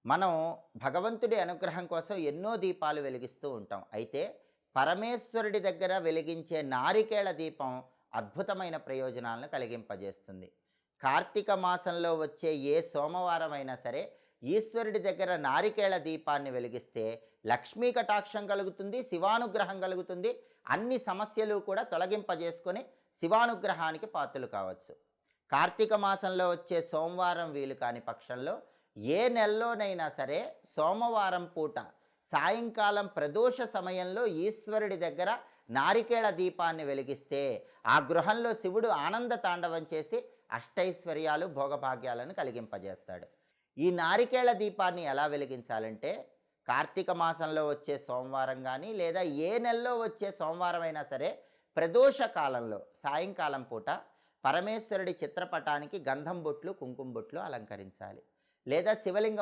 మనం భగవంతుడి అనుగ్రహం కోసం ఎన్నో దీపాలు వెలిగిస్తూ ఉంటాం. అయితే పరమేశ్వరుడి దగ్గర వెలిగించే నారికేళ దీపం అద్భుతమైన ప్రయోజనాలను కలిగింపజేస్తుంది. కార్తీక మాసంలో వచ్చే ఏ సోమవారం అయినా సరే ఈశ్వరుడి దగ్గర నారికేళ దీపాన్ని వెలిగిస్తే లక్ష్మీ కటాక్షం కలుగుతుంది, శివానుగ్రహం కలుగుతుంది. అన్ని సమస్యలు కూడా తొలగింపజేసుకొని శివానుగ్రహానికి పాత్రలు కావచ్చు. కార్తీక మాసంలో వచ్చే సోమవారం వీలు కాని పక్షంలో ఏ నెలలోనైనా సరే సోమవారం పూట సాయంకాలం ప్రదోష సమయంలో ఈశ్వరుడి దగ్గర నారికేళ దీపాన్ని వెలిగిస్తే ఆ గృహంలో శివుడు ఆనంద తాండవం చేసి అష్టైశ్వర్యాలు భోగభాగ్యాలను కలిగింపజేస్తాడు. ఈ నారికేళ దీపాన్ని ఎలా వెలిగించాలంటే కార్తీక మాసంలో వచ్చే సోమవారం కానీ లేదా ఏ నెలలో వచ్చే సోమవారం అయినా సరే ప్రదోష కాలంలో సాయంకాలం పూట పరమేశ్వరుడి చిత్రపటానికి గంధం బొట్లు కుంకుమ బొట్లు అలంకరించాలి. లేదా శివలింగం